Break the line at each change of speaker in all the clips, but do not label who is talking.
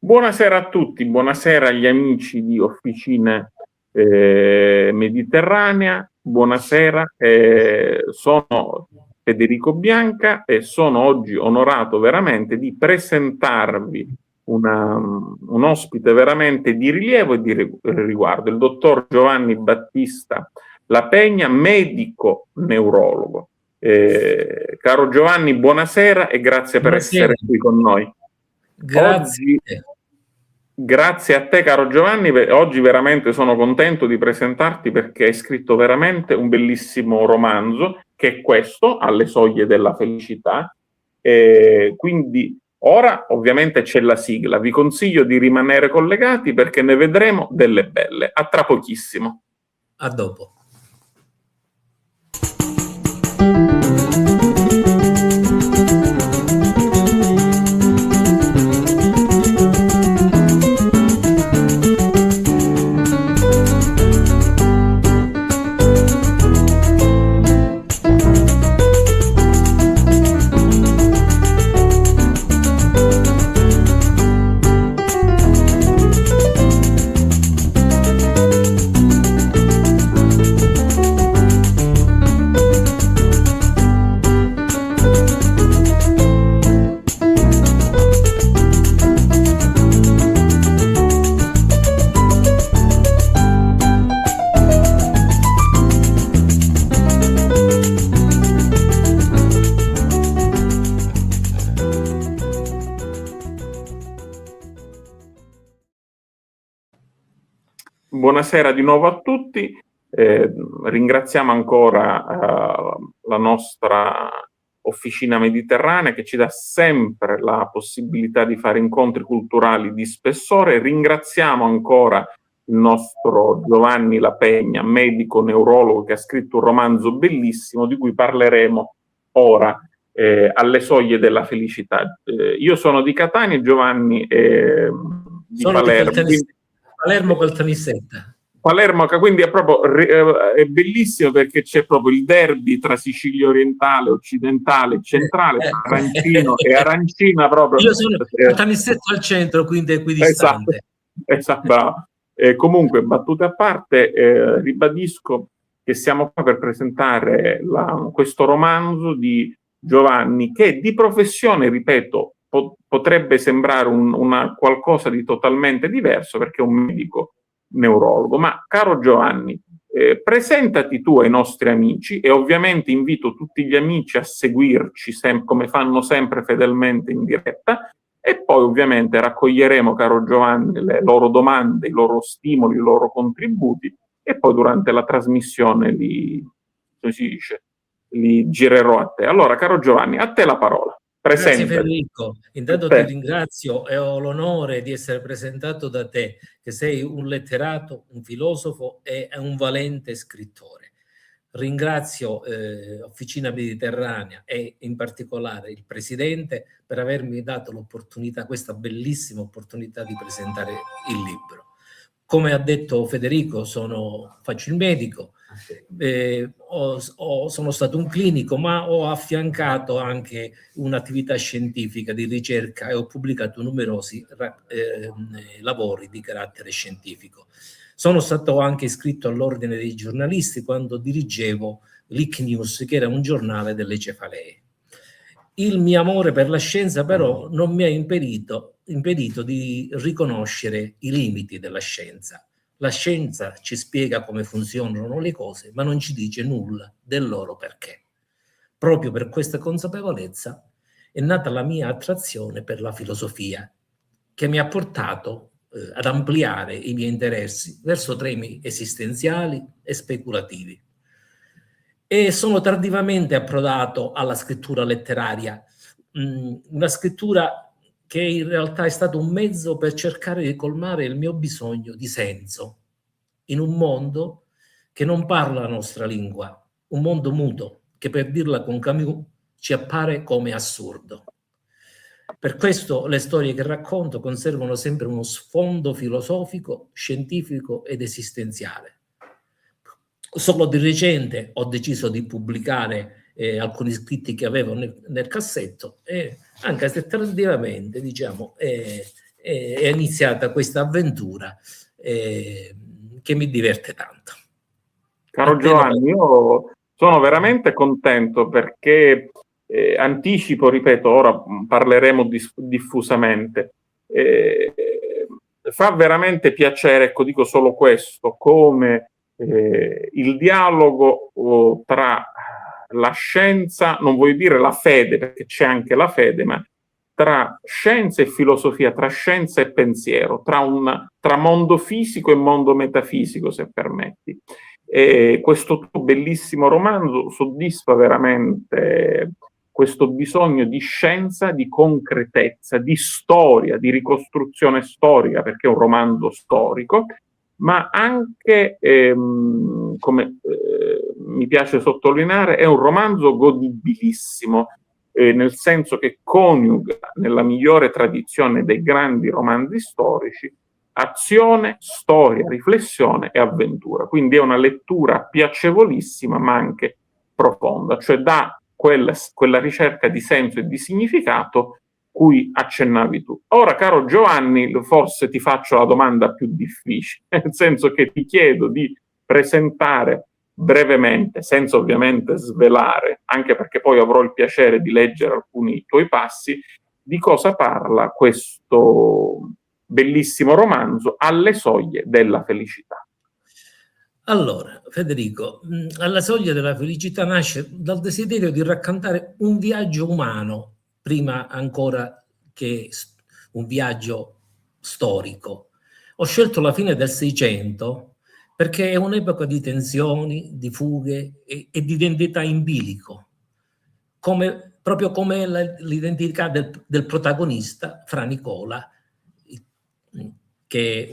Buonasera a tutti, buonasera agli amici di Officine Mediterranea, buonasera, sono Federico Bianca e sono oggi onorato veramente di presentarvi un ospite veramente di rilievo e di riguardo, il dottor Giovanni Battista La Pegna, medico neurologo. Caro Giovanni, buonasera e grazie per essere qui con noi.
Grazie.
Grazie a te, caro Giovanni. Oggi veramente sono contento di presentarti perché hai scritto veramente un bellissimo romanzo, che è questo, Alle soglie della felicità. Quindi ora ovviamente c'è la sigla. Vi consiglio di rimanere collegati perché ne vedremo delle belle. A tra pochissimo.
A dopo.
Buonasera di nuovo a tutti, ringraziamo ancora la nostra Officina Mediterranea che ci dà sempre la possibilità di fare incontri culturali di spessore. Ringraziamo ancora il nostro Giovanni La Pegna, medico neurologo, che ha scritto un romanzo bellissimo di cui parleremo ora, Alle soglie della felicità. Io sono di Catania, Giovanni di Palermo.
Palermo col Tanissetta.
Palermo, quindi è proprio è bellissimo perché c'è proprio il derby tra Sicilia orientale, occidentale e centrale, arancino e arancina proprio.
Io sono a Tanissetta al centro, quindi equidistante.
Esatto. Comunque, battute a parte, ribadisco che siamo qua per presentare questo romanzo di Giovanni, che di professione, ripeto, potrebbe sembrare una qualcosa di totalmente diverso perché è un medico neurologo. Ma caro Giovanni, presentati tu ai nostri amici e ovviamente invito tutti gli amici a seguirci come fanno sempre fedelmente in diretta, e poi ovviamente raccoglieremo, caro Giovanni, le loro domande, i loro stimoli, i loro contributi, e poi durante la trasmissione li girerò a te. Allora, caro Giovanni, a te la parola.
Grazie Federico, intanto ti ringrazio e ho l'onore di essere presentato da te, che sei un letterato, un filosofo e un valente scrittore. Ringrazio Officina Mediterranea e in particolare il Presidente per avermi dato l'opportunità, questa bellissima opportunità di presentare il libro. Come ha detto Federico, faccio il medico, sono stato un clinico, ma ho affiancato anche un'attività scientifica di ricerca e ho pubblicato numerosi lavori di carattere scientifico. Sono stato anche iscritto all'Ordine dei giornalisti quando dirigevo l'ICNews, che era un giornale delle cefalee. Il mio amore per la scienza però non mi ha impedito di riconoscere i limiti della scienza. La scienza ci spiega come funzionano le cose, ma non ci dice nulla del loro perché. Proprio per questa consapevolezza è nata la mia attrazione per la filosofia, che mi ha portato ad ampliare i miei interessi verso temi esistenziali e speculativi. E sono tardivamente approdato alla scrittura letteraria, una scrittura che in realtà è stato un mezzo per cercare di colmare il mio bisogno di senso in un mondo che non parla la nostra lingua, un mondo muto che, per dirla con Camus, ci appare come assurdo. Per questo le storie che racconto conservano sempre uno sfondo filosofico, scientifico ed esistenziale. Solo di recente ho deciso di pubblicare alcuni scritti che avevo nel cassetto, e anche se tardivamente, diciamo, è iniziata questa avventura che mi diverte tanto.
Caro Giovanni, io sono veramente contento perché anticipo, ripeto, ora parleremo diffusamente, fa veramente piacere, ecco, dico solo questo, come il dialogo tra la scienza, non voglio dire la fede, perché c'è anche la fede, ma tra scienza e filosofia, tra scienza e pensiero, tra mondo fisico e mondo metafisico, se permetti. Questo tuo bellissimo romanzo soddisfa veramente questo bisogno di scienza, di concretezza, di storia, di ricostruzione storica, perché è un romanzo storico, ma anche, come mi piace sottolineare, è un romanzo godibilissimo, nel senso che coniuga, nella migliore tradizione dei grandi romanzi storici, azione, storia, riflessione e avventura. Quindi è una lettura piacevolissima, ma anche profonda, cioè dà quella ricerca di senso e di significato cui accennavi tu. Ora, caro Giovanni, forse ti faccio la domanda più difficile, nel senso che ti chiedo di presentare brevemente, senza ovviamente svelare, anche perché poi avrò il piacere di leggere alcuni tuoi passi, di cosa parla questo bellissimo romanzo Alle soglie della felicità.
Allora, Federico, Alla soglia della felicità nasce dal desiderio di raccontare un viaggio umano, prima ancora che un viaggio storico. Ho scelto la fine del Seicento perché è un'epoca di tensioni, di fughe e di identità in bilico, proprio come l'identità del protagonista, Fra Nicola, che è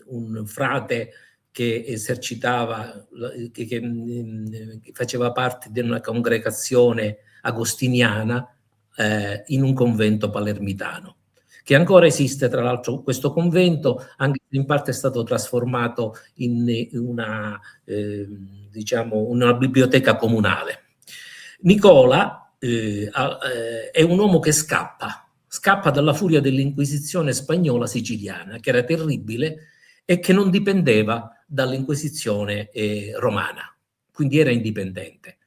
un frate che esercitava, che faceva parte di una congregazione agostiniana in un convento palermitano, che ancora esiste. Tra l'altro questo convento, anche se in parte è stato trasformato in una, diciamo, una biblioteca comunale. Nicola è un uomo che scappa dalla furia dell'Inquisizione spagnola siciliana, che era terribile e che non dipendeva dall'Inquisizione romana, quindi era indipendente.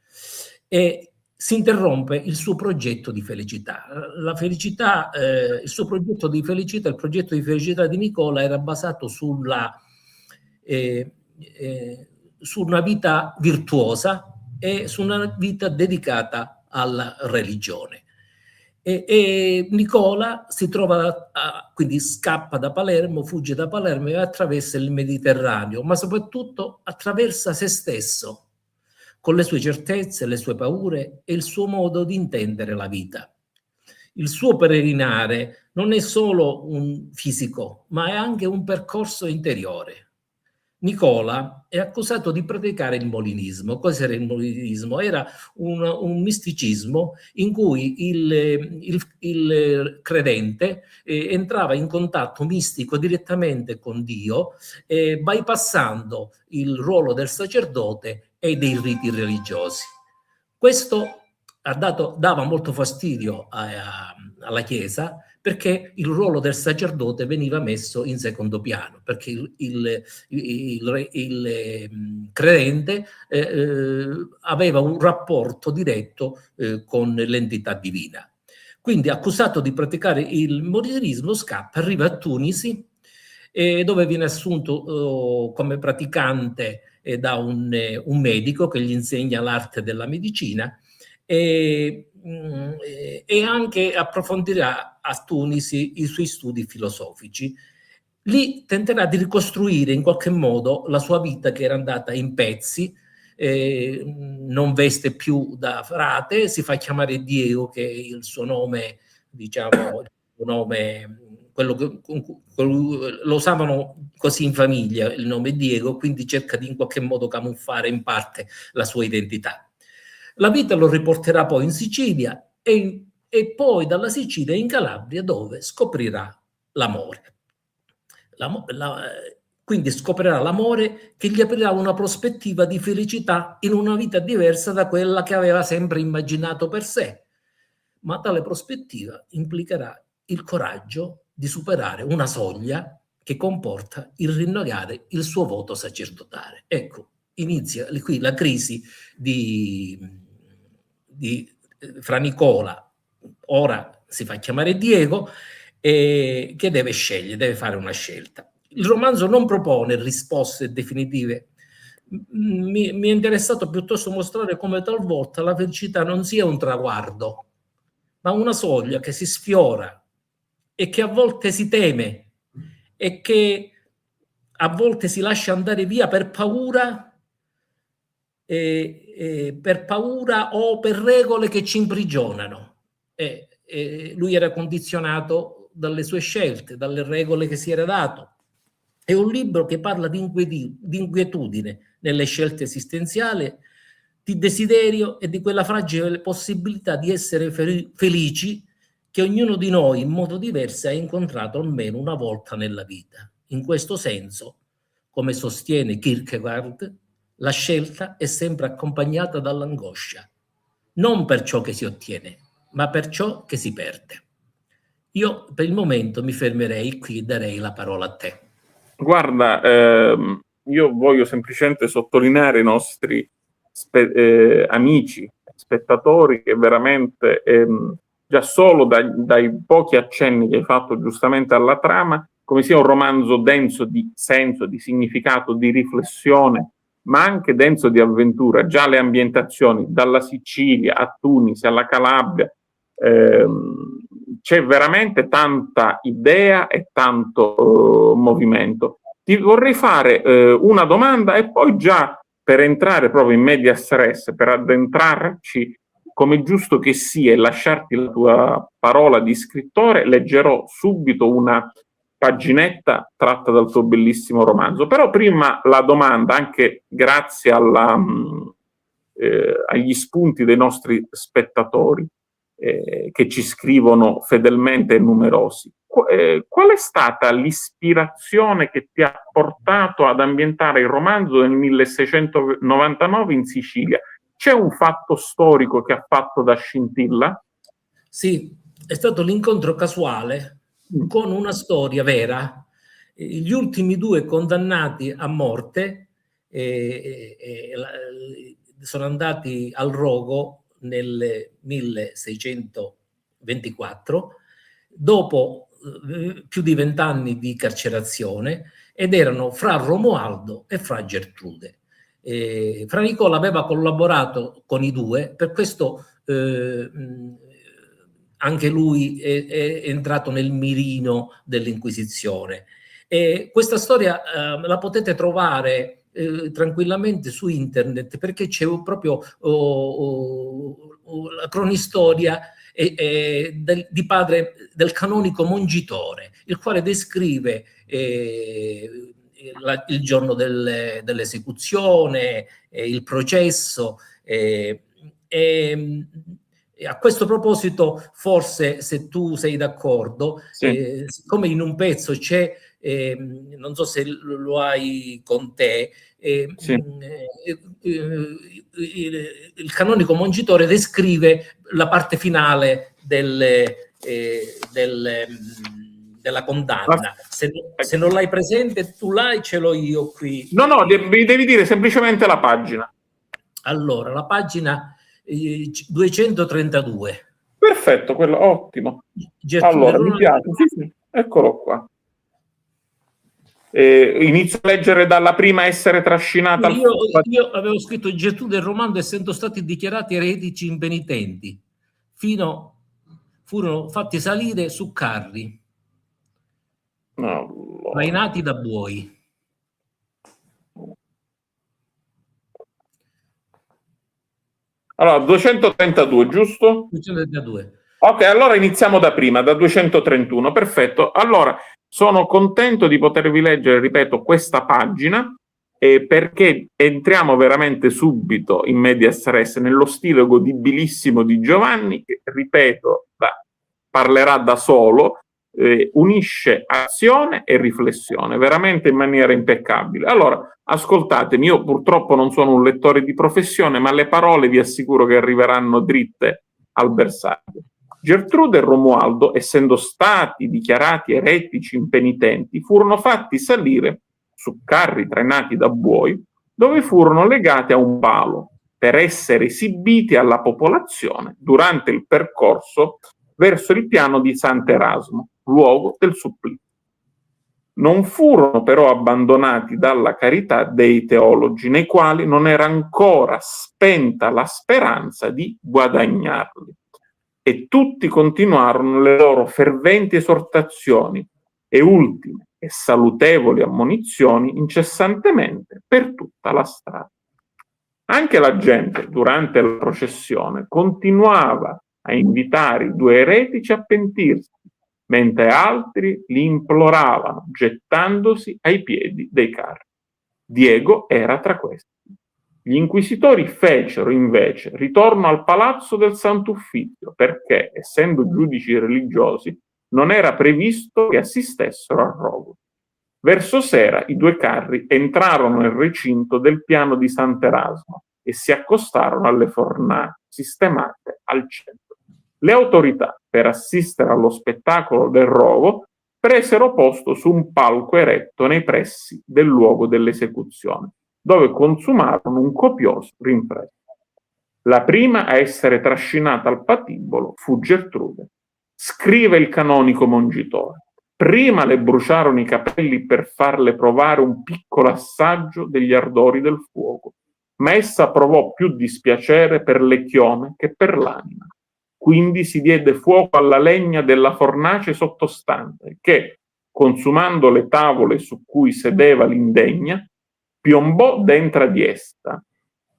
E si interrompe il suo progetto di felicità. Il suo progetto di felicità, il progetto di felicità di Nicola era basato su una vita virtuosa e su una vita dedicata alla religione. E Nicola si trova, quindi scappa da Palermo, fugge da Palermo e attraversa il Mediterraneo, ma soprattutto attraversa se stesso, con le sue certezze, le sue paure e il suo modo di intendere la vita. Il suo peregrinare non è solo un fisico, ma è anche un percorso interiore. Nicola è accusato di praticare il molinismo. Cos'era il molinismo? Era un misticismo in cui il credente entrava in contatto mistico direttamente con Dio, bypassando il ruolo del sacerdote e dei riti religiosi. Questo dava molto fastidio alla Chiesa, perché il ruolo del sacerdote veniva messo in secondo piano, perché il credente aveva un rapporto diretto con l'entità divina. Quindi, accusato di praticare il molinismo, scappa, arriva a Tunisi, dove viene assunto come praticante da un medico che gli insegna l'arte della medicina, e anche approfondirà a Tunisi i suoi studi filosofici. Lì tenterà di ricostruire in qualche modo la sua vita, che era andata in pezzi, non veste più da frate, si fa chiamare Diego, che è il suo nome, diciamo, quello che lo usavano così in famiglia, il nome Diego, quindi cerca di in qualche modo camuffare in parte la sua identità. La vita lo riporterà poi in Sicilia e poi dalla Sicilia in Calabria, dove scoprirà l'amore. Quindi scoprirà l'amore che gli aprirà una prospettiva di felicità in una vita diversa da quella che aveva sempre immaginato per sé. Ma tale prospettiva implicherà il coraggio di superare una soglia che comporta il rinnegare il suo voto sacerdotale. Ecco, inizia qui la crisi fra Nicola, ora si fa chiamare Diego, che deve scegliere, deve fare una scelta. Il romanzo non propone risposte definitive. Mi è interessato piuttosto mostrare come talvolta la felicità non sia un traguardo, ma una soglia che si sfiora e che a volte si teme e che a volte si lascia andare via per paura o per regole che ci imprigionano. Lui era condizionato dalle sue scelte, dalle regole che si era dato. È un libro che parla di inquietudine nelle scelte esistenziali, di desiderio e di quella fragile possibilità di essere felici che ognuno di noi in modo diverso ha incontrato almeno una volta nella vita. In questo senso, come sostiene Kierkegaard, la scelta è sempre accompagnata dall'angoscia, non per ciò che si ottiene, ma per ciò che si perde. Io per il momento mi fermerei qui e darei la parola a te.
Guarda, io voglio semplicemente sottolineare i nostri amici, spettatori, che veramente già solo dai pochi accenni che hai fatto giustamente alla trama, come sia un romanzo denso di senso, di significato, di riflessione, ma anche denso di avventura. Già le ambientazioni, dalla Sicilia a Tunisi, alla Calabria, c'è veramente tanta idea e tanto movimento. Ti vorrei fare una domanda e poi, già per entrare proprio in medias res, per addentrarci come giusto che sia e lasciarti la tua parola di scrittore, leggerò subito una paginetta tratta dal tuo bellissimo romanzo. Però prima la domanda, anche grazie agli spunti dei nostri spettatori che ci scrivono fedelmente e numerosi. Qual è stata l'ispirazione che ti ha portato ad ambientare il romanzo nel 1699 in Sicilia? C'è un fatto storico che ha fatto da scintilla?
Sì, è stato l'incontro casuale con una storia vera. Gli ultimi 2 condannati a morte sono andati al rogo nel 1624, dopo più di 20 anni di carcerazione, ed erano fra Romualdo e fra Gertrude. Fra Nicola aveva collaborato con i 2, per questo anche lui è entrato nel mirino dell'Inquisizione. Questa storia la potete trovare tranquillamente su internet, perché c'è proprio la cronistoria di padre del canonico Mongitore, il quale descrive il giorno dell'esecuzione, il processo. A questo proposito, forse, se tu sei d'accordo, sì, siccome in un pezzo c'è, non so se lo hai con te, sì, il canonico Mongitore descrive la parte finale della condanna. Se non l'hai presente, tu l'hai, ce l'ho io qui.
No, mi devi dire semplicemente la pagina.
Allora, la pagina 232.
Perfetto, quello ottimo. Allora, mi piace. Sì, eccolo qua. Inizio a leggere dalla prima essere trascinata.
Io avevo scritto Gertrude e Romando, essendo stati dichiarati eretici impenitenti, furono fatti salire su carri trainati da buoi.
Allora, 232, giusto?
232.
Ok, allora iniziamo da prima, da 231, perfetto. Allora, sono contento di potervi leggere, ripeto, questa pagina, perché entriamo veramente subito in medias res, nello stile godibilissimo di Giovanni, che, ripeto, parlerà da solo, unisce azione e riflessione, veramente in maniera impeccabile. Allora, ascoltatemi, io purtroppo non sono un lettore di professione, ma le parole vi assicuro che arriveranno dritte al bersaglio. Gertrude e Romualdo, essendo stati dichiarati eretici impenitenti, furono fatti salire su carri trainati da buoi, dove furono legati a un palo per essere esibiti alla popolazione durante il percorso verso il piano di Sant'Erasmo, luogo del supplizio. Non furono però abbandonati dalla carità dei teologi, nei quali non era ancora spenta la speranza di guadagnarli, e tutti continuarono le loro ferventi esortazioni e ultime e salutevoli ammonizioni incessantemente per tutta la strada. Anche la gente, durante la processione, continuava a invitare i due eretici a pentirsi, mentre altri li imploravano, gettandosi ai piedi dei carri. Diego era tra questi. Gli inquisitori fecero invece ritorno al palazzo del Sant'Uffizio perché, essendo giudici religiosi, non era previsto che assistessero al rogo. Verso sera i due carri entrarono nel recinto del piano di Sant'Erasmo e si accostarono alle fornaci sistemate al centro. Le autorità, per assistere allo spettacolo del rogo, presero posto su un palco eretto nei pressi del luogo dell'esecuzione, dove consumarono un copioso rinfresco. La prima a essere trascinata al patibolo fu Gertrude. Scrive il canonico Mongitore. Prima le bruciarono i capelli per farle provare un piccolo assaggio degli ardori del fuoco, ma essa provò più dispiacere per le chiome che per l'anima. Quindi si diede fuoco alla legna della fornace sottostante che, consumando le tavole su cui sedeva l'indegna, piombò dentro di essa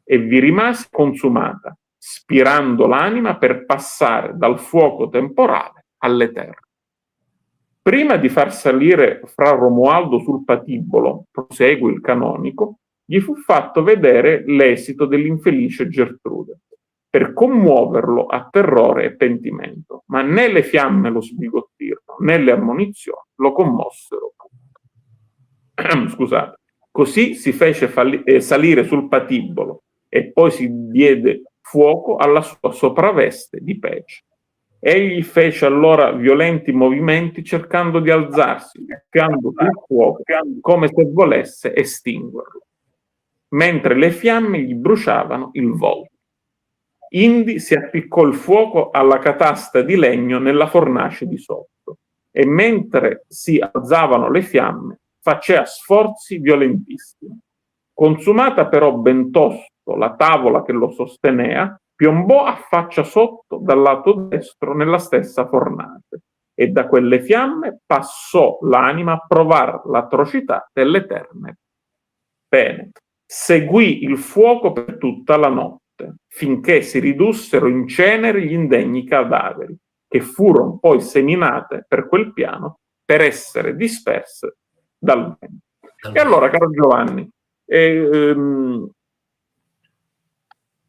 e vi rimase consumata, spirando l'anima per passare dal fuoco temporale all'eterno. Prima di far salire fra Romualdo sul patibolo, prosegue il canonico, gli fu fatto vedere l'esito dell'infelice Gertrude, per commuoverlo a terrore e pentimento, ma né le fiamme lo sbigottirono, né le ammonizioni lo commossero. Scusate. Così si fece salire sul patibolo e poi si diede fuoco alla sua sopravveste di pece. Egli fece allora violenti movimenti cercando di alzarsi, ficando sul fuoco come se volesse estinguerlo, mentre le fiamme gli bruciavano il volto. Indi si appiccò il fuoco alla catasta di legno nella fornace di sotto e mentre si alzavano le fiamme faceva sforzi violentissimi. Consumata però ben tosto la tavola che lo sosteneva, piombò a faccia sotto dal lato destro nella stessa fornace e da quelle fiamme passò l'anima a provar l'atrocità dell'eterne pene. Seguì il fuoco per tutta la notte, finché si ridussero in ceneri gli indegni cadaveri, che furono poi seminate per quel piano per essere disperse dal vento. E allora, caro Giovanni,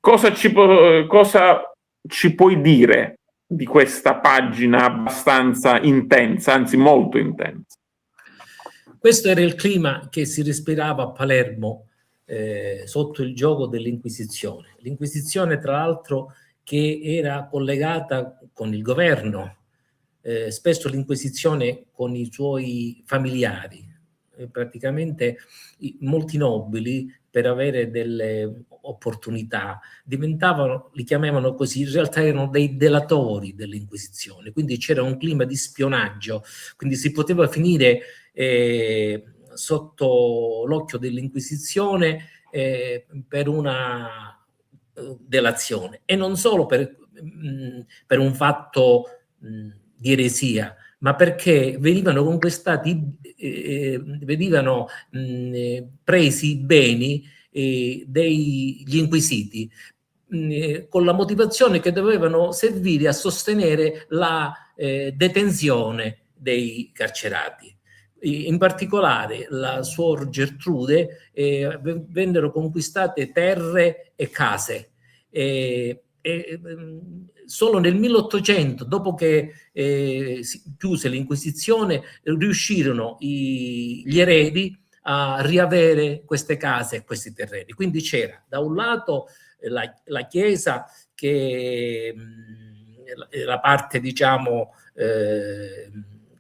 cosa ci puoi dire di questa pagina abbastanza intensa, anzi molto intensa?
Questo era il clima che si respirava a Palermo sotto il gioco dell'Inquisizione. L'Inquisizione, tra l'altro, che era collegata con il governo, spesso l'Inquisizione con i suoi familiari. Praticamente molti nobili, per avere delle opportunità, li chiamavano così, in realtà erano dei delatori dell'Inquisizione, quindi c'era un clima di spionaggio, quindi si poteva finire sotto l'occhio dell'Inquisizione per una delazione, e non solo per un fatto di eresia, ma perché venivano conquistati, venivano presi beni degli inquisiti con la motivazione che dovevano servire a sostenere la detenzione dei carcerati. In particolare la suor Gertrude vennero conquistate terre e case. Solo nel 1800, dopo che si chiuse l'Inquisizione, riuscirono gli eredi a riavere queste case e questi terreni. Quindi c'era da un lato la Chiesa che la parte, diciamo,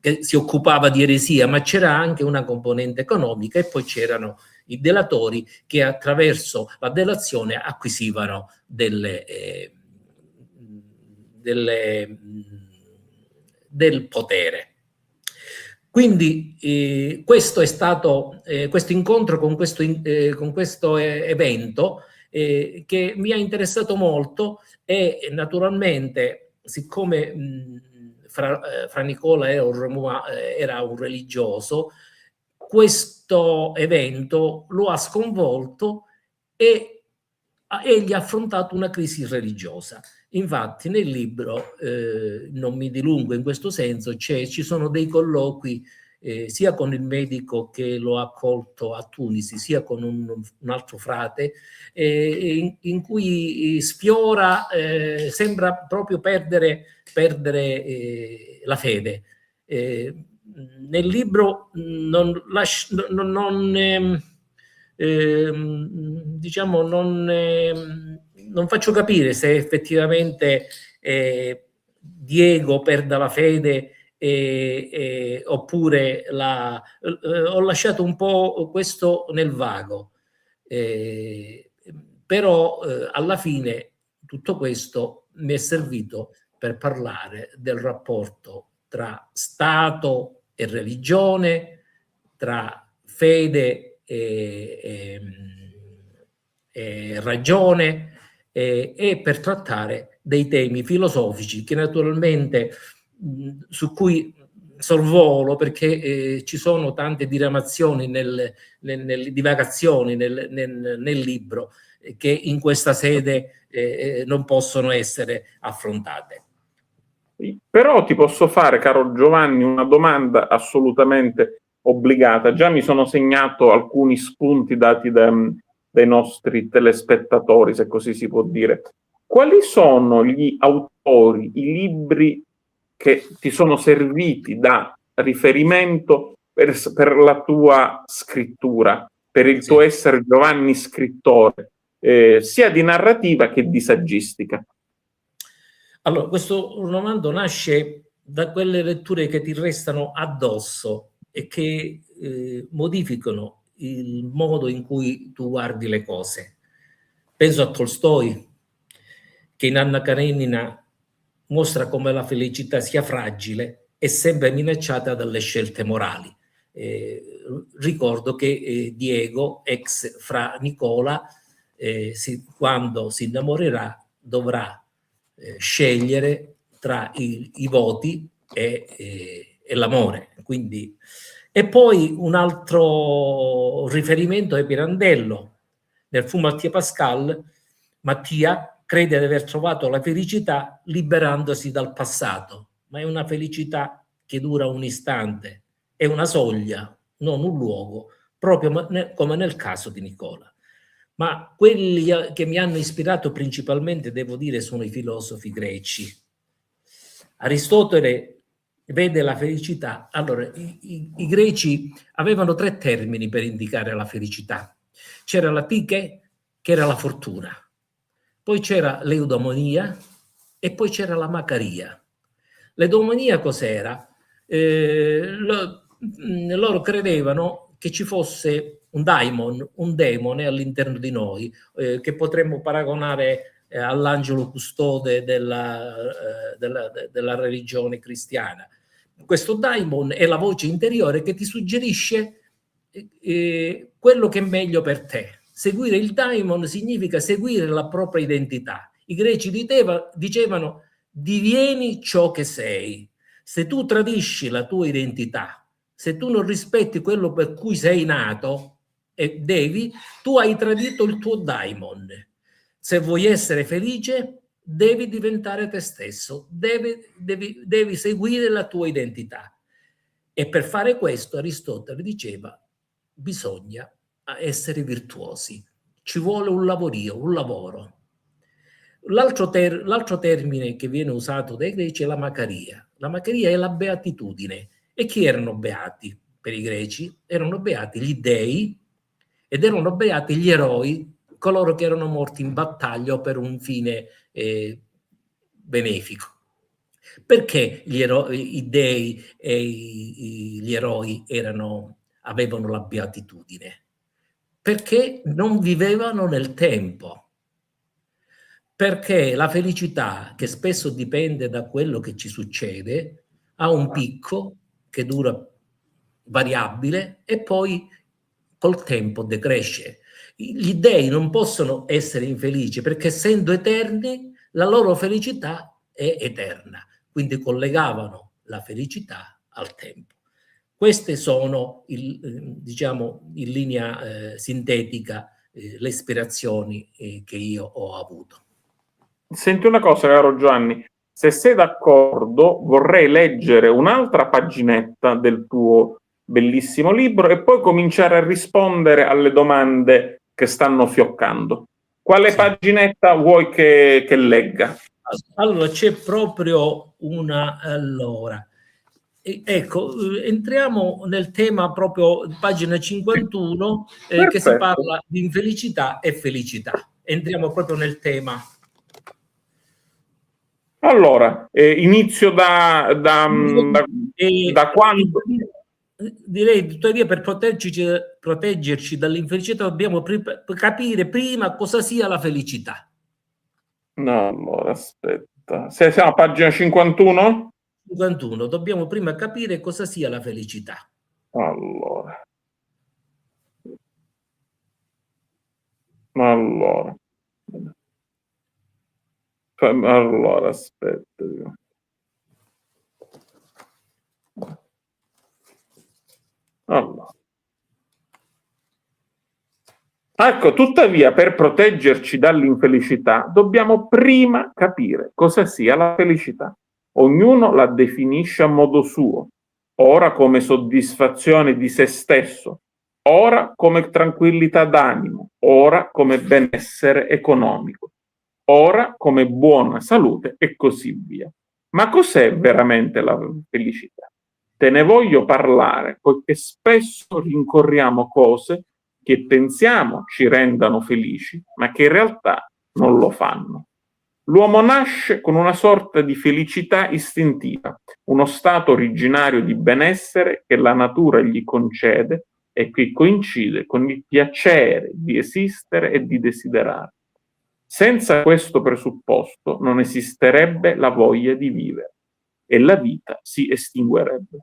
che si occupava di eresia, ma c'era anche una componente economica, e poi c'erano i delatori che attraverso la delazione acquisivano del potere. Quindi questo è stato questo incontro con questo evento che mi ha interessato molto, e naturalmente, siccome Fra Nicola era un religioso, questo evento lo ha sconvolto e egli ha affrontato una crisi religiosa. Infatti nel libro, non mi dilungo in questo senso, ci sono dei colloqui sia con il medico che lo ha accolto a Tunisi, sia con un altro frate, in cui sfiora, sembra proprio perdere la fede. Nel libro diciamo non faccio capire se effettivamente Diego perda la fede oppure ho lasciato un po' questo nel vago, però alla fine tutto questo mi è servito per parlare del rapporto tra Stato e religione, tra fede e ragione, e per trattare dei temi filosofici che naturalmente su cui sorvolo, perché ci sono tante diramazioni, divagazioni nel libro che in questa sede non possono essere affrontate.
Però ti posso fare, caro Giovanni, una domanda assolutamente obbligata. Già mi sono segnato alcuni spunti dati dai nostri telespettatori, se così si può dire. Quali sono gli autori, i libri che ti sono serviti da riferimento per la tua scrittura, per il tuo essere, Giovanni, scrittore, sia di narrativa che di saggistica?
Allora, questo romanzo nasce da quelle letture che ti restano addosso e che modificano il modo in cui tu guardi le cose. Penso a Tolstoi, che in Anna Karenina mostra come la felicità sia fragile e sempre minacciata dalle scelte morali. Ricordo che Diego, ex Fra Nicola, quando si innamorerà dovrà scegliere tra i voti e l'amore. Quindi, e poi un altro riferimento è Pirandello. Nel Fu Mattia Pascal, Mattia crede di aver trovato la felicità liberandosi dal passato, ma è una felicità che dura un istante, è una soglia, non un luogo, proprio come nel caso di Nicola. Ma quelli che mi hanno ispirato principalmente, devo dire, sono i filosofi greci. Aristotele vede la felicità. Allora, i greci avevano 3 termini per indicare la felicità. C'era la psiche, che era la fortuna. Poi c'era l'eudaimonia e poi c'era la macaria. L'eudaimonia cos'era? Loro credevano che ci fosse un daimon, un demone all'interno di noi, che potremmo paragonare all'angelo custode della religione cristiana. Questo daimon è la voce interiore che ti suggerisce quello che è meglio per te. Seguire il daimon significa seguire la propria identità. I greci dicevano: divieni ciò che sei. Se tu tradisci la tua identità, se tu non rispetti quello per cui sei nato tu hai tradito il tuo daimon. Se vuoi essere felice, devi diventare te stesso, devi seguire la tua identità. E per fare questo, Aristotele diceva, bisogna essere virtuosi, ci vuole un lavoro. L'altro termine che viene usato dai greci è la macaria. La macaria è la beatitudine. E chi erano beati per i greci? Erano beati gli dei ed erano beati gli eroi, coloro che erano morti in battaglia o per un fine benefico. Perché i dei e gli eroi avevano la beatitudine? Perché non vivevano nel tempo. Perché la felicità, che spesso dipende da quello che ci succede, ha un picco che dura variabile e poi col tempo decresce. Gli dei non possono essere infelici perché, essendo eterni, la loro felicità è eterna. Quindi collegavano la felicità al tempo. Queste sono, diciamo, in linea sintetica, le ispirazioni che io ho avuto.
Senti una cosa, caro Giovanni, se sei d'accordo vorrei leggere un'altra paginetta del tuo bellissimo libro e poi cominciare a rispondere alle domande che stanno fioccando. Quale paginetta vuoi che legga?
Allora, c'è proprio una... Allora, ecco, entriamo nel tema proprio, pagina 51, che si parla di infelicità e felicità. Entriamo proprio nel tema.
Allora, inizio da quando...
Direi, tuttavia, per proteggerci dall'infelicità dobbiamo capire prima cosa sia la felicità.
No, allora, aspetta. Siamo a pagina 51?
51. Dobbiamo prima capire cosa sia la felicità.
Allora, aspetta. Allora. Ecco, tuttavia, per proteggerci dall'infelicità dobbiamo prima capire cosa sia la felicità. Ognuno la definisce a modo suo, ora come soddisfazione di se stesso, ora come tranquillità d'animo, ora come benessere economico, ora come buona salute e così via. Ma cos'è veramente la felicità? Te ne voglio parlare, poiché spesso rincorriamo cose che pensiamo ci rendano felici, ma che in realtà non lo fanno. L'uomo nasce con una sorta di felicità istintiva, uno stato originario di benessere che la natura gli concede e che coincide con il piacere di esistere e di desiderare. Senza questo presupposto non esisterebbe la voglia di vivere e la vita si estinguerebbe.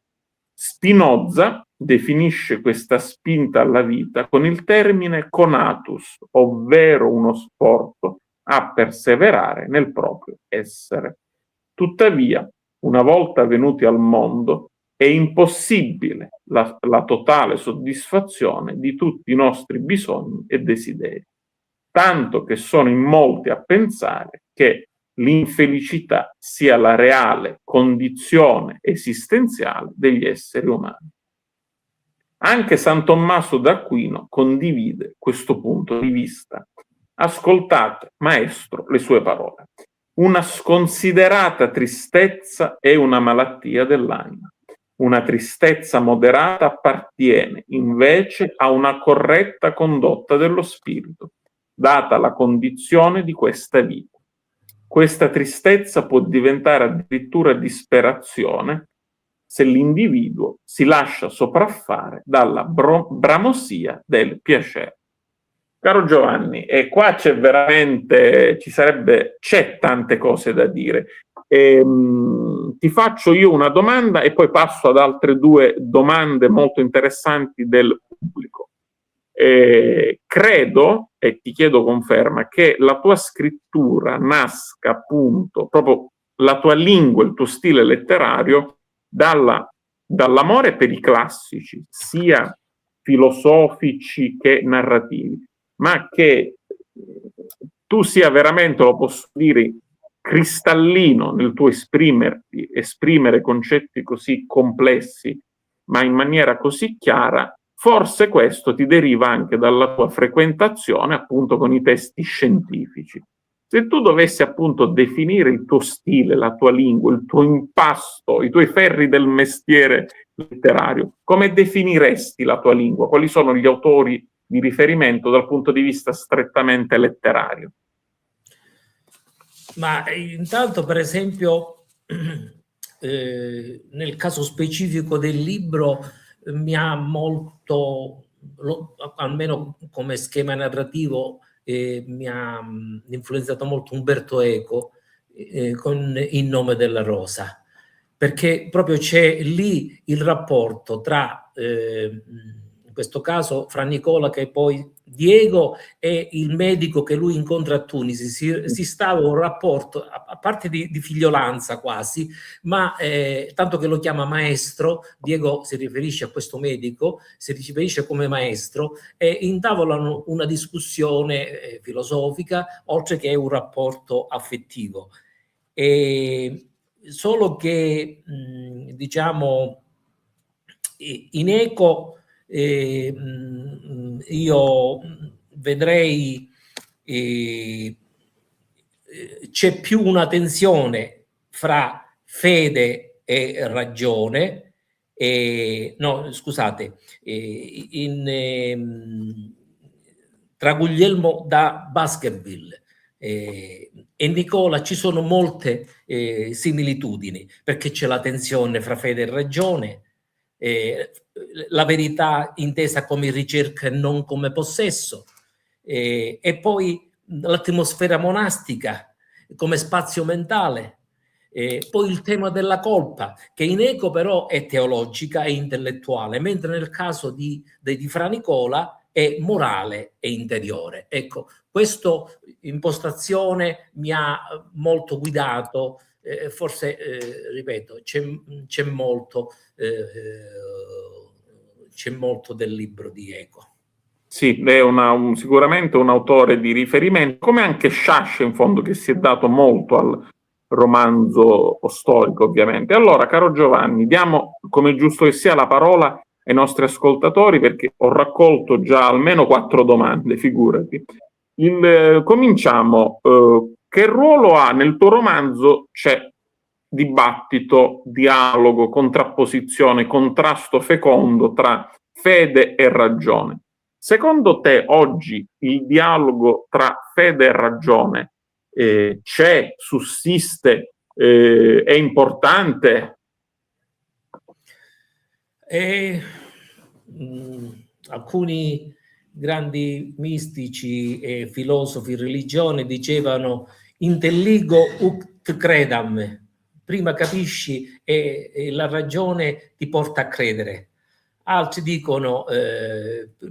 Spinoza definisce questa spinta alla vita con il termine conatus, ovvero uno sforzo a perseverare nel proprio essere. Tuttavia, una volta venuti al mondo, è impossibile la totale soddisfazione di tutti i nostri bisogni e desideri, tanto che sono in molti a pensare che l'infelicità sia la reale condizione esistenziale degli esseri umani. Anche San Tommaso d'Aquino condivide questo punto di vista. Ascoltate, maestro, le sue parole. Una sconsiderata tristezza è una malattia dell'anima. Una tristezza moderata appartiene invece a una corretta condotta dello spirito, data la condizione di questa vita. Questa tristezza può diventare addirittura disperazione se l'individuo si lascia sopraffare dalla bramosia del piacere. Caro Giovanni, e qua c'è tante cose da dire. Ti faccio io una domanda e poi passo ad altre due domande molto interessanti del pubblico. Credo, e ti chiedo conferma, che la tua scrittura nasca appunto, proprio la tua lingua, il tuo stile letterario, dall'amore per i classici, sia filosofici che narrativi, ma che tu sia veramente, lo posso dire, cristallino nel tuo esprimere concetti così complessi, ma in maniera così chiara. Forse questo ti deriva anche dalla tua frequentazione appunto con i testi scientifici. Se tu dovessi appunto definire il tuo stile, la tua lingua, il tuo impasto, i tuoi ferri del mestiere letterario, come definiresti la tua lingua? Quali sono gli autori di riferimento dal punto di vista strettamente letterario?
Ma intanto, per esempio, nel caso specifico del libro mi ha molto, almeno come schema narrativo, mi ha influenzato molto Umberto Eco con In nome della rosa, perché proprio c'è lì il rapporto tra, in questo caso, fra Nicola, che poi Diego, e il medico che lui incontra a Tunisi. Si stava un rapporto, a parte di figliolanza quasi, ma tanto che lo chiama maestro. Diego si riferisce a questo medico, si riferisce come maestro, e intavolano una discussione filosofica, oltre che un rapporto affettivo. Solo che diciamo in Eco io vedrei c'è più una tensione fra fede e ragione. No, scusate, tra Guglielmo da Baskerville e Nicola ci sono molte similitudini, perché c'è la tensione fra fede e ragione, la verità intesa come ricerca e non come possesso, e poi l'atmosfera monastica come spazio mentale, poi il tema della colpa, che in Eco però è teologica e intellettuale, mentre nel caso di Fra Nicola è morale e interiore. Ecco, questa impostazione mi ha molto guidato, forse, ripeto, c'è molto del libro di Eco.
Sì, è sicuramente un autore di riferimento, come anche Sciascia, in fondo, che si è dato molto al romanzo storico, ovviamente. Allora, caro Giovanni, diamo, come giusto che sia, la parola ai nostri ascoltatori, perché ho raccolto già almeno 4 domande, figurati. Cominciamo. Che ruolo ha nel tuo romanzo? C'è dibattito, dialogo, contrapposizione, contrasto fecondo tra fede e ragione. Secondo te oggi il dialogo tra fede e ragione c'è, sussiste, è importante?
Alcuni grandi mistici e filosofi in religione dicevano intelligo ut credam, prima capisci e la ragione ti porta a credere. Altri dicono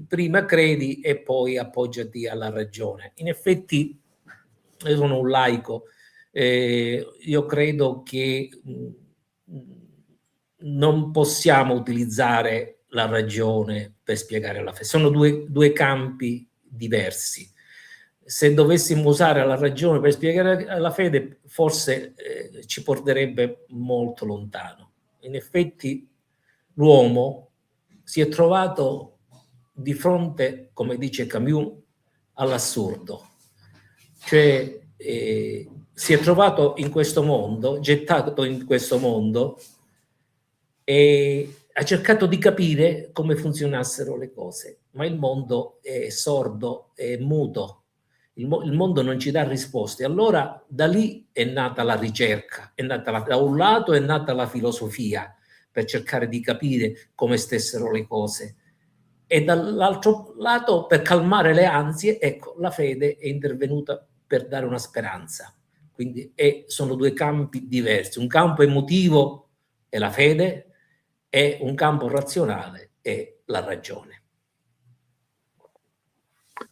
prima credi e poi appoggiati alla ragione. In effetti, io sono un laico, io credo che non possiamo utilizzare la ragione per spiegare la fede. Sono due campi diversi. Se dovessimo usare la ragione per spiegare la fede, forse ci porterebbe molto lontano. In effetti, l'uomo si è trovato di fronte, come dice Camus, all'assurdo. Cioè, si è trovato in questo mondo, gettato in questo mondo, e ha cercato di capire come funzionassero le cose, ma il mondo è sordo, è muto, il mondo non ci dà risposte. Allora da lì è nata la ricerca, da un lato è nata la filosofia per cercare di capire come stessero le cose, e dall'altro lato, per calmare le ansie, ecco, la fede è intervenuta per dare una speranza. Quindi sono due campi diversi, un campo emotivo è la fede, e un campo razionale è la ragione.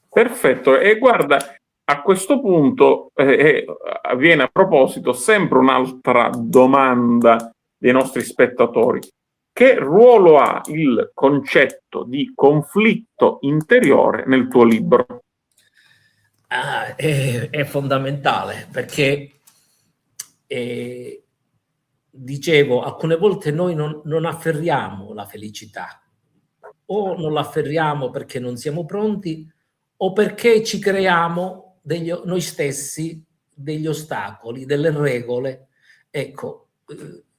Perfetto, e guarda, a questo punto viene a proposito sempre un'altra domanda dei nostri spettatori. Che ruolo ha il concetto di conflitto interiore nel tuo libro?
È fondamentale, perché dicevo, alcune volte noi non afferriamo la felicità, o non la afferriamo perché non siamo pronti, o perché ci creiamo noi stessi degli ostacoli, delle regole. Ecco,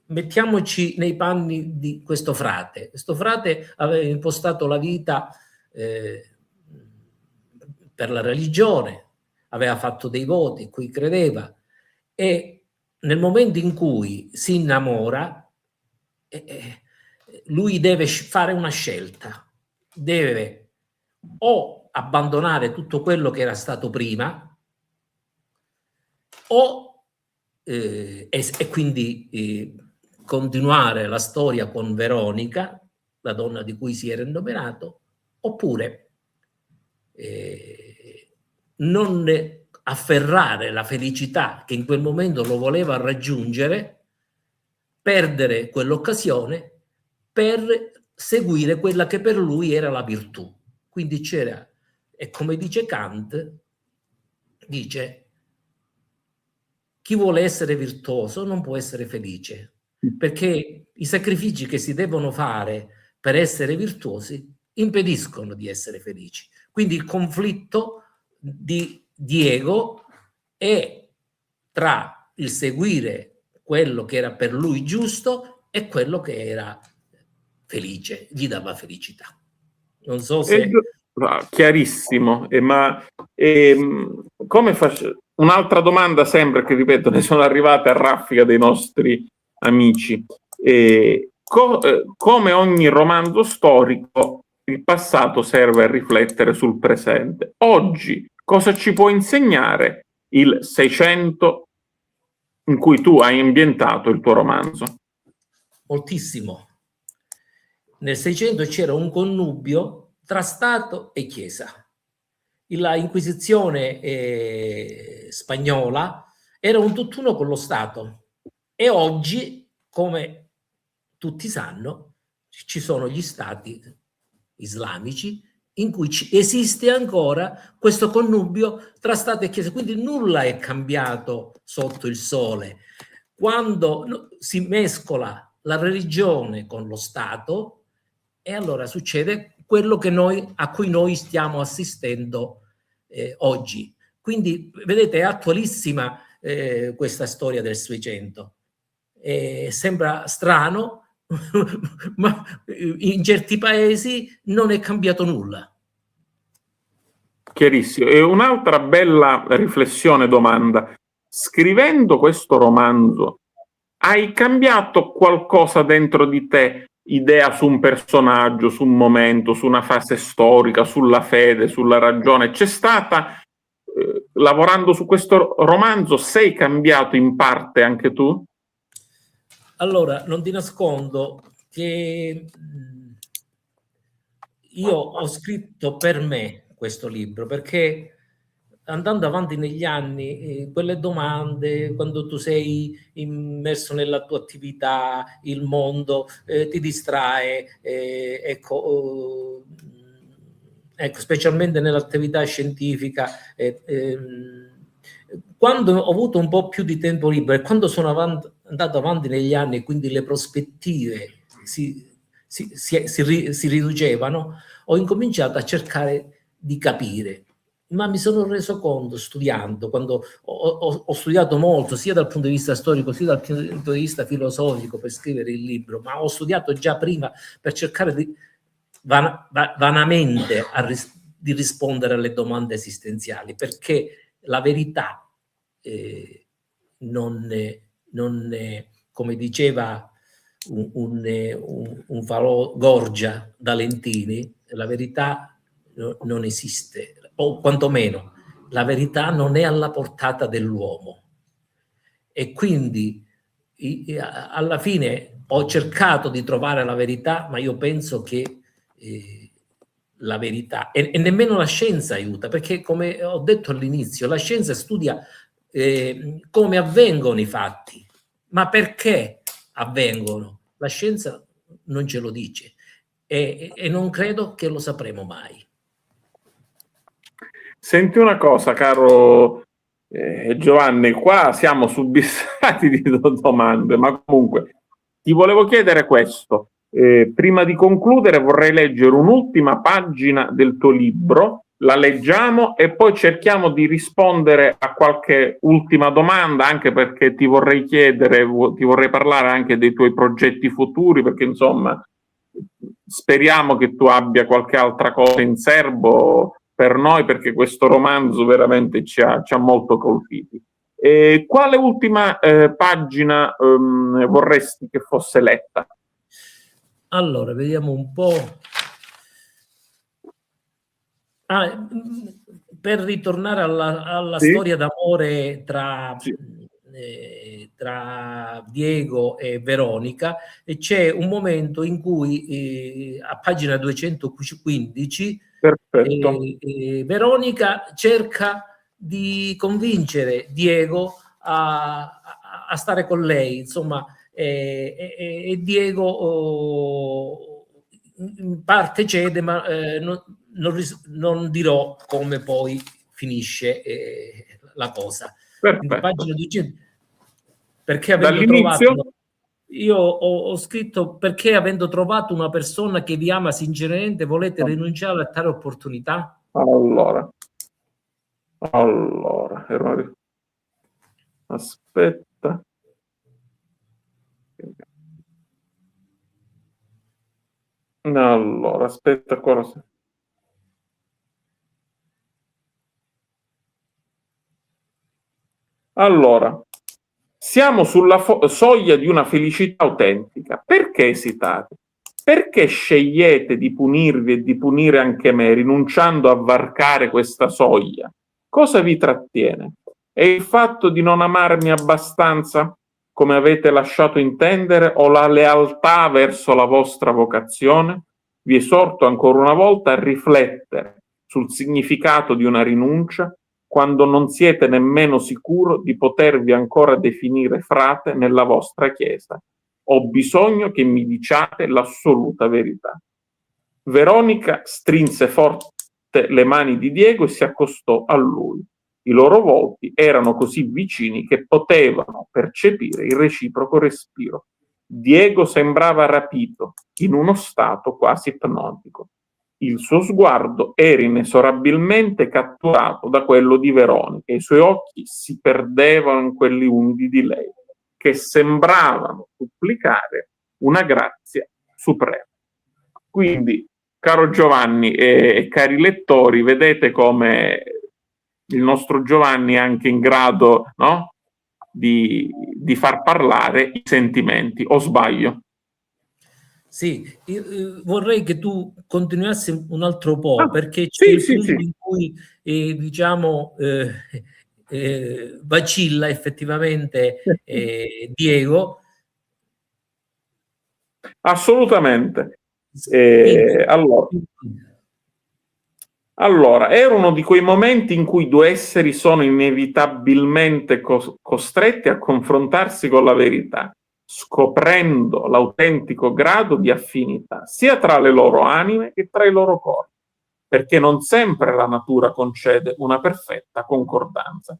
mettiamoci nei panni di questo frate. Questo frate aveva impostato la vita per la religione, aveva fatto dei voti, cui credeva, e nel momento in cui si innamora, lui deve fare una scelta, deve o abbandonare tutto quello che era stato prima, o e quindi continuare la storia con Veronica, la donna di cui si era innamorato, oppure non afferrare la felicità che in quel momento lo voleva raggiungere, perdere quell'occasione per seguire quella che per lui era la virtù. Quindi c'era, e come dice Kant, dice: chi vuole essere virtuoso non può essere felice, perché i sacrifici che si devono fare per essere virtuosi impediscono di essere felici. Quindi il conflitto di Diego è tra il seguire quello che era per lui giusto e quello che era felice, gli dava felicità. Non so se...
Chiarissimo, come faccio? Un'altra domanda sempre, che ripeto, ne sono arrivate a raffica dei nostri amici. Come ogni romanzo storico, il passato serve a riflettere sul presente. Oggi, cosa ci può insegnare il 600 in cui tu hai ambientato il tuo romanzo?
Moltissimo. Nel 600 c'era un connubio tra Stato e Chiesa. La Inquisizione spagnola era un tutt'uno con lo Stato, e oggi, come tutti sanno, ci sono gli stati islamici in cui esiste ancora questo connubio tra Stato e Chiesa, quindi nulla è cambiato sotto il sole. Quando si mescola la religione con lo Stato, e allora succede quello che a cui noi stiamo assistendo oggi. Quindi, vedete, è attualissima questa storia del 600. Sembra strano, ma in certi paesi non è cambiato nulla.
Chiarissimo. E un'altra bella riflessione, domanda. Scrivendo questo romanzo, hai cambiato qualcosa dentro di te? Idea su un personaggio, su un momento, su una fase storica, sulla fede, sulla ragione? C'è stata, lavorando su questo romanzo, sei cambiato in parte anche tu?
Allora, non ti nascondo che io ho scritto per me questo libro, perché andando avanti negli anni, quelle domande, quando tu sei immerso nella tua attività, il mondo ti distrae, ecco, specialmente nell'attività scientifica. Quando ho avuto un po' più di tempo libero e quando sono andato avanti negli anni, e quindi le prospettive si riducevano, ho incominciato a cercare di capire. Ma mi sono reso conto, studiando, quando ho studiato molto, sia dal punto di vista storico, sia dal punto di vista filosofico, per scrivere il libro, ma ho studiato già prima per cercare vanamente di rispondere alle domande esistenziali, perché la verità non è, come diceva un Falò Gorgia da Lentini, la verità non esiste, o quantomeno la verità non è alla portata dell'uomo. E quindi alla fine ho cercato di trovare la verità, ma io penso che la verità, e nemmeno la scienza aiuta, perché, come ho detto all'inizio, la scienza studia come avvengono i fatti, ma perché avvengono? La scienza non ce lo dice, e non credo che lo sapremo mai.
Senti una cosa, caro Giovanni, qua siamo subissati di domande, ma comunque ti volevo chiedere questo. Prima di concludere vorrei leggere un'ultima pagina del tuo libro, la leggiamo e poi cerchiamo di rispondere a qualche ultima domanda, anche perché ti vorrei chiedere, ti vorrei parlare anche dei tuoi progetti futuri, perché insomma speriamo che tu abbia qualche altra cosa in serbo per noi, perché questo romanzo veramente ci ha molto colpiti. Quale ultima pagina vorresti che fosse letta?
Allora, vediamo un po'. Per ritornare alla
Sì?
storia d'amore tra
Sì.
Diego e Veronica, e c'è un momento in cui a pagina 215
Perfetto.
Veronica cerca di convincere Diego a stare con lei, insomma, e Diego in parte cede, ma non dirò come poi finisce la cosa. In pagina 200, perché avendo trovato, io ho scritto, perché avendo trovato una persona che vi ama sinceramente volete rinunciare a tale opportunità?
Allora, aspetta. Allora, aspetta cosa. Allora, siamo sulla soglia di una felicità autentica. Perché esitate? Perché scegliete di punirvi e di punire anche me, rinunciando a varcare questa soglia? Cosa vi trattiene? È il fatto di non amarmi abbastanza, come avete lasciato intendere, o la lealtà verso la vostra vocazione? Vi esorto ancora una volta a riflettere sul significato di una rinuncia, quando non siete nemmeno sicuro di potervi ancora definire frate nella vostra chiesa. Ho bisogno che mi diciate l'assoluta verità. Veronica strinse forte le mani di Diego e si accostò a lui. I loro volti erano così vicini che potevano percepire il reciproco respiro. Diego sembrava rapito, in uno stato quasi ipnotico. Il suo sguardo era inesorabilmente catturato da quello di Veronica e i suoi occhi si perdevano in quelli umidi di lei, che sembravano supplicare una grazia suprema. Quindi, caro Giovanni e cari lettori, vedete come il nostro Giovanni è anche in grado, no, di far parlare i sentimenti, o sbaglio?
Sì, vorrei che tu continuassi un altro po', perché c'è
sì,
il
sì,
punto
sì.
in cui diciamo vacilla effettivamente Diego.
Assolutamente.
Quindi,
Allora, era uno di quei momenti in cui due esseri sono inevitabilmente costretti a confrontarsi con la verità, scoprendo l'autentico grado di affinità sia tra le loro anime che tra i loro corpi, perché non sempre la natura concede una perfetta concordanza,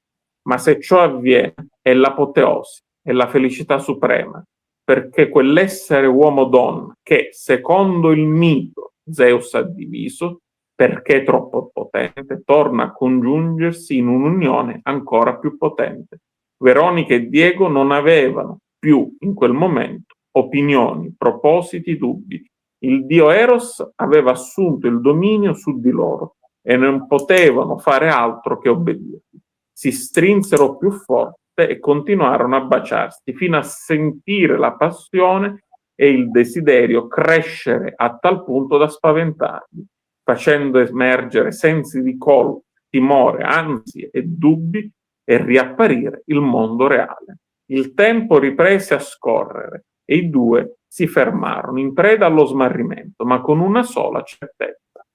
ma se ciò avviene è l'apoteosi, è la felicità suprema, perché quell'essere uomo-donna che, secondo il mito, Zeus ha diviso, perché troppo potente, torna a congiungersi in un'unione ancora più potente. Veronica e Diego non avevano più in quel momento opinioni, propositi, dubbi. Il dio Eros aveva assunto il dominio su di loro e non potevano fare altro che obbedirgli. Si strinsero più forte e continuarono a baciarsi fino a sentire la passione e il desiderio crescere a tal punto da spaventarli, facendo emergere sensi di colpa, timore, ansie e dubbi e riapparire il mondo reale. Il tempo riprese a scorrere e i due si fermarono in preda allo smarrimento, ma con una sola certezza: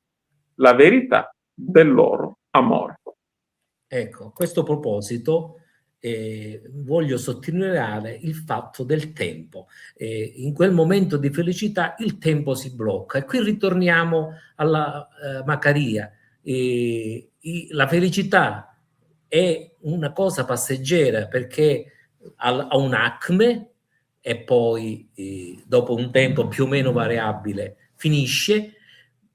la verità del loro amore.
Ecco, a questo proposito voglio sottolineare il fatto del tempo. In quel momento di felicità il tempo si blocca, e qui ritorniamo alla Macaria. La felicità è una cosa passeggera, perché ha un acme e poi dopo un tempo più o meno variabile finisce,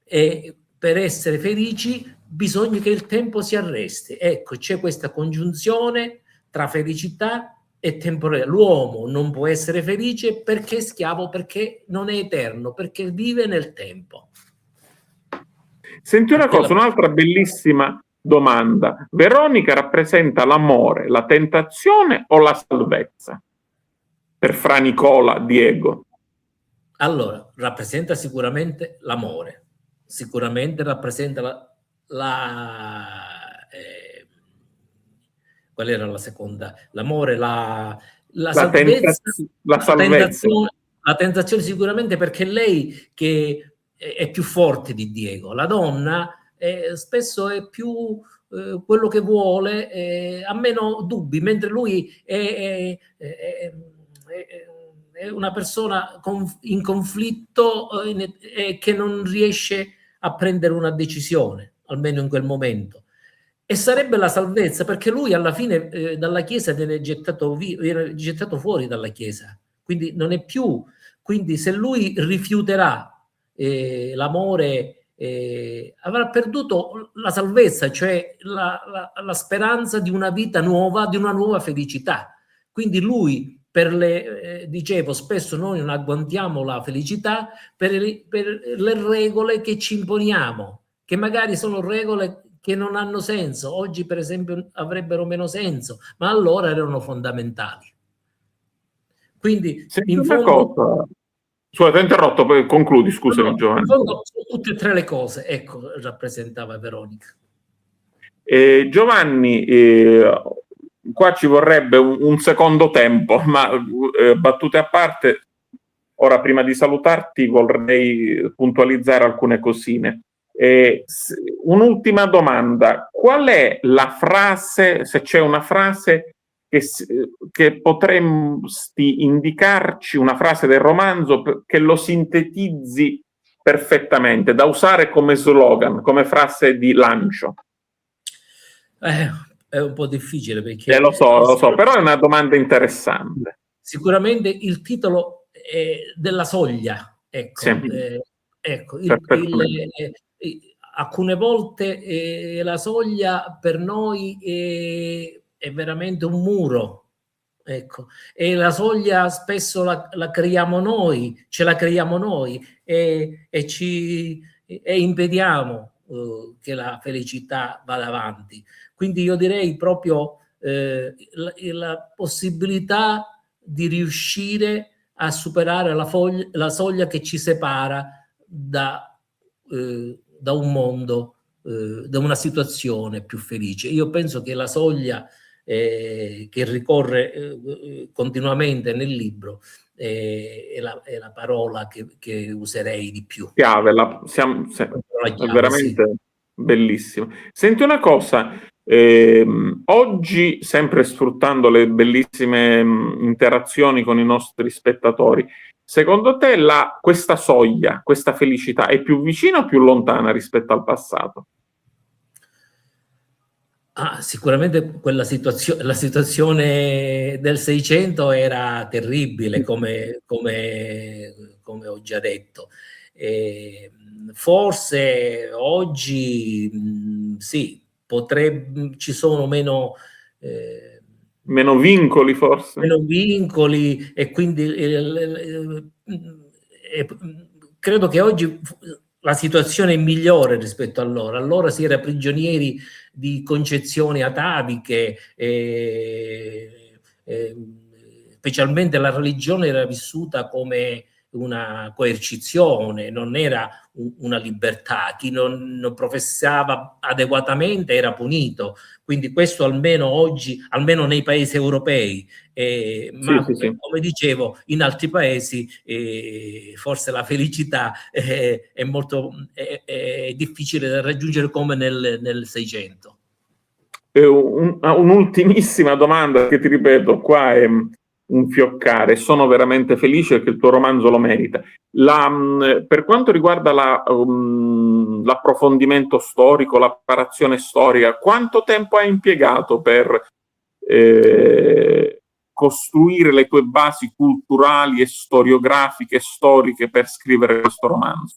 e per essere felici bisogna che il tempo si arresti. Ecco, c'è questa congiunzione tra felicità e temporale. L'uomo non può essere felice perché è schiavo, perché non è eterno, perché vive nel tempo.
Senti una cosa, un'altra bellissima Domanda: Veronica rappresenta l'amore, la tentazione o la salvezza? Per Fra Nicola Diego.
Allora, rappresenta sicuramente l'amore, sicuramente rappresenta qual era la seconda? L'amore, la salvezza, la tentazione sicuramente, perché lei che è più forte di Diego. La donna spesso è più quello che vuole, ha meno dubbi, mentre lui è una persona in conflitto che non riesce a prendere una decisione, almeno in quel momento. E sarebbe la salvezza, perché lui alla fine dalla Chiesa viene gettato fuori dalla Chiesa, quindi non è più. Quindi se lui rifiuterà l'amore, avrà perduto la salvezza, cioè la speranza di una vita nuova, di una nuova felicità. Quindi lui, dicevo, spesso noi non agguantiamo la felicità per le regole che ci imponiamo, che magari sono regole che non hanno senso. Oggi, per esempio, avrebbero meno senso, ma allora erano fondamentali. Quindi, in fondo...
Scusa, ti ho interrotto, poi concludi, scusami,
no,
Giovanni.
In fondo, tutte e tre le cose, ecco, rappresentava Veronica.
Giovanni, qua ci vorrebbe un secondo tempo, ma battute a parte, ora prima di salutarti vorrei puntualizzare alcune cosine. Un'ultima domanda: qual è la frase, se c'è una frase che potresti indicarci, una frase del romanzo che lo sintetizzi perfettamente, da usare come slogan, come frase di lancio?
È un po' difficile, perché...
Lo so, però è una domanda interessante.
Sicuramente il titolo è della soglia, ecco. Sì. Ecco, alcune volte la soglia per noi è veramente un muro, ecco, e la soglia spesso la creiamo noi, ce la creiamo noi e impediamo che la felicità vada avanti. Quindi io direi proprio la possibilità di riuscire a superare la soglia che ci separa da un mondo, da una situazione più felice. Io penso che la soglia che ricorre continuamente nel libro è la parola che userei di più.
Chiave, è veramente sì. Bellissimo. Senti una cosa, oggi, sempre sfruttando le bellissime interazioni con i nostri spettatori, secondo te questa soglia, questa felicità è più vicina o più lontana rispetto al passato?
Sicuramente la situazione del 600 era terribile, come ho già detto. Forse oggi sì, ci sono meno
vincoli, forse.
Meno vincoli, e quindi credo che oggi la situazione è migliore rispetto a allora. Allora si era prigionieri di concezioni ataviche, specialmente la religione era vissuta come una coercizione, non era una libertà. Chi non professava adeguatamente era punito. Quindi questo almeno oggi, almeno nei paesi europei, ma sì. Come dicevo, in altri paesi forse la felicità è difficile da raggiungere come nel 600.
Un'ultimissima domanda che ti ripeto, qua è un fioccare. Sono veramente felice che il tuo romanzo lo merita. Per quanto riguarda l'approfondimento storico, la preparazione storica, quanto tempo hai impiegato per costruire le tue basi culturali e storiografiche e storiche per scrivere questo romanzo?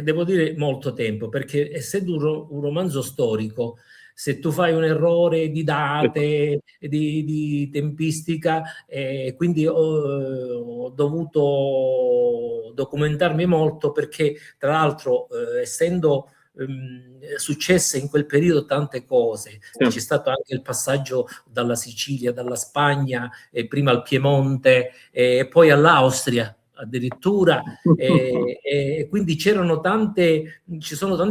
Devo dire molto tempo, perché essendo un romanzo storico, se tu fai un errore di date, di tempistica, quindi ho dovuto documentarmi molto, perché tra l'altro essendo successe in quel periodo tante cose.
Sì.
C'è stato anche il passaggio dalla Sicilia, dalla Spagna, prima al Piemonte, e poi all'Austria addirittura, e quindi ci sono tanti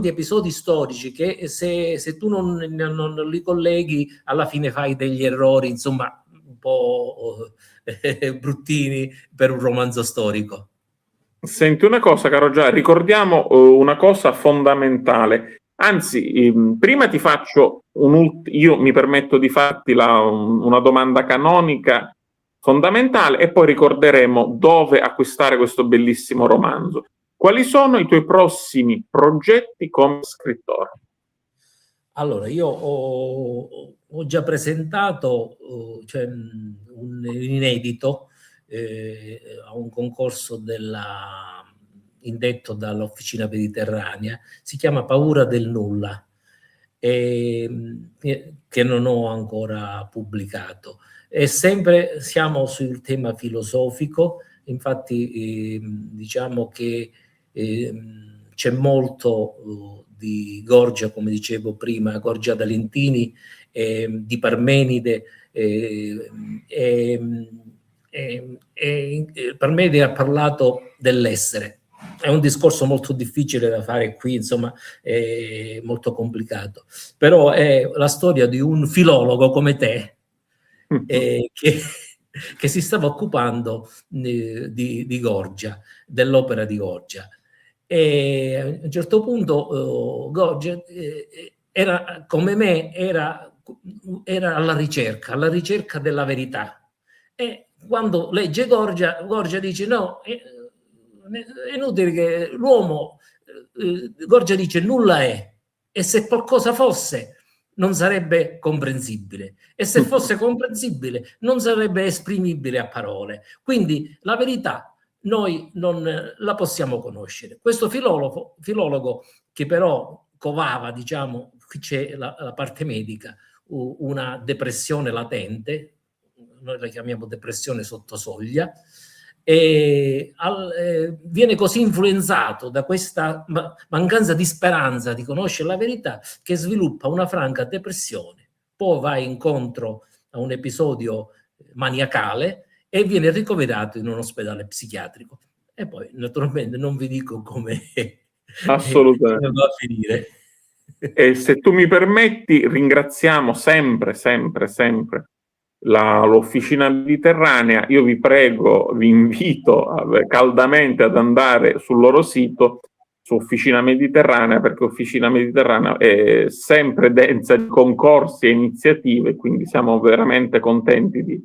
episodi storici che se tu non li colleghi, alla fine fai degli errori, insomma, un po' bruttini per un romanzo storico.
Senti una cosa, caro Già, ricordiamo una cosa fondamentale. Anzi, prima ti faccio io mi permetto di farti una domanda canonica fondamentale e poi ricorderemo dove acquistare questo bellissimo romanzo. Quali sono i tuoi prossimi progetti come scrittore?
Allora, io ho già presentato cioè, un inedito a un concorso indetto dall'Officina Mediterranea, si chiama Paura del nulla, che non ho ancora pubblicato. E sempre siamo sul tema filosofico, infatti diciamo che c'è molto di Gorgia, come dicevo prima, Gorgia da Lentini, di Parmenide, Parmenide ha parlato dell'essere. È un discorso molto difficile da fare qui, insomma, è molto complicato, però è la storia di un filologo come te che si stava occupando di Gorgia, dell'opera di Gorgia. E a un certo punto Gorgia era come me, era alla ricerca della verità, e quando legge Gorgia dice no, è inutile che l'uomo, Gorgia dice nulla è, e se qualcosa fosse non sarebbe comprensibile, e se fosse comprensibile non sarebbe esprimibile a parole, quindi la verità noi non la possiamo conoscere. Questo filologo che però covava, diciamo, qui c'è la parte medica, una depressione latente, noi la chiamiamo depressione sotto soglia, e viene così influenzato da questa mancanza di speranza di conoscere la verità che sviluppa una franca depressione, poi va incontro a un episodio maniacale e viene ricoverato in un ospedale psichiatrico. E poi naturalmente non vi dico come
assolutamente
va a finire.
E se tu mi permetti, ringraziamo sempre l'Officina Mediterranea. Io vi prego, vi invito caldamente ad andare sul loro sito, su Officina Mediterranea, perché Officina Mediterranea è sempre densa di concorsi e iniziative, quindi siamo veramente contenti di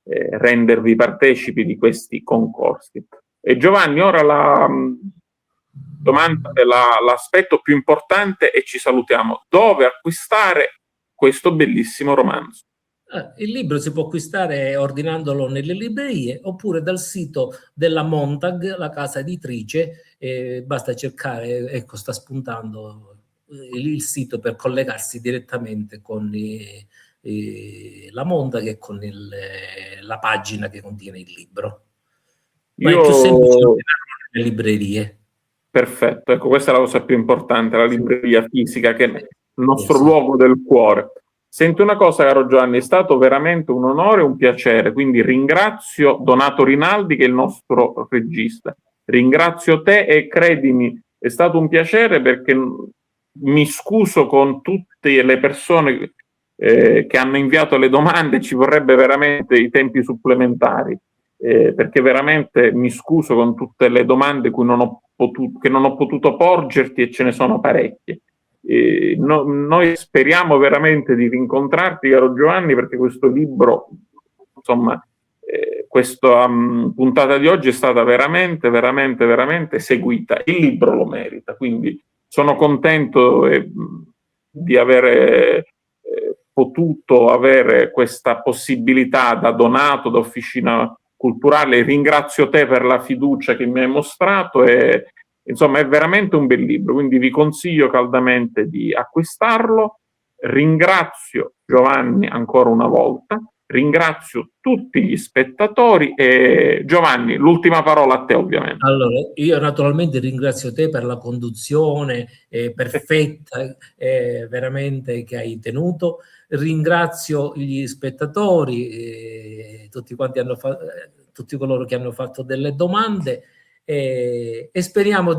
rendervi partecipi di questi concorsi. E Giovanni, ora l'aspetto più importante, e ci salutiamo. Dove acquistare questo bellissimo romanzo?
Il libro si può acquistare ordinandolo nelle librerie oppure dal sito della Montag, la casa editrice. Basta cercare, ecco, sta spuntando il sito per collegarsi direttamente con la Montag e con la pagina che contiene il libro. Ma è più semplice ordinarlo nelle librerie.
Perfetto, ecco, questa è la cosa più importante, la libreria fisica, che è il nostro luogo del cuore. Senti una cosa, caro Giovanni, è stato veramente un onore e un piacere, quindi ringrazio Donato Rinaldi, che è il nostro regista, ringrazio te e credimi, è stato un piacere, perché mi scuso con tutte le persone che hanno inviato le domande, ci vorrebbe veramente i tempi supplementari, perché veramente mi scuso con tutte le domande che non ho potuto porgerti, e ce ne sono parecchie. Noi speriamo veramente di rincontrarti, caro Giovanni, perché questo libro, insomma, questa puntata di oggi è stata veramente seguita. Il libro lo merita, quindi sono contento di avere potuto avere questa possibilità da Donato, da Officina Culturale. Ringrazio te per la fiducia che mi hai mostrato, e insomma è veramente un bel libro, quindi vi consiglio caldamente di acquistarlo. Ringrazio Giovanni ancora una volta, ringrazio tutti gli spettatori e Giovanni, l'ultima parola a te ovviamente.
Allora, io naturalmente ringrazio te per la conduzione perfetta veramente che hai tenuto, ringrazio gli spettatori, tutti coloro che hanno fatto delle domande e speriamo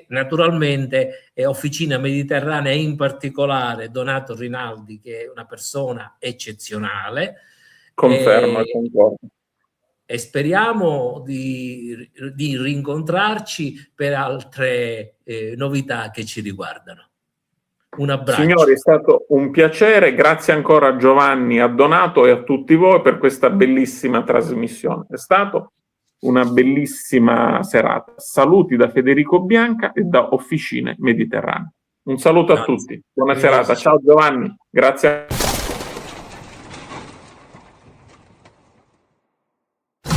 naturalmente Officina Mediterranea, in particolare Donato Rinaldi, che è una persona eccezionale.
Confermo e concordo.
E speriamo di rincontrarci per altre novità che ci riguardano. Un abbraccio.
Signori, è stato un piacere, grazie ancora a Giovanni, a Donato e a tutti voi per questa bellissima trasmissione. È stata una bellissima serata. Saluti da Federico Bianca e da Officine Mediterranee. Un saluto a tutti, buona serata. Ciao Giovanni, grazie.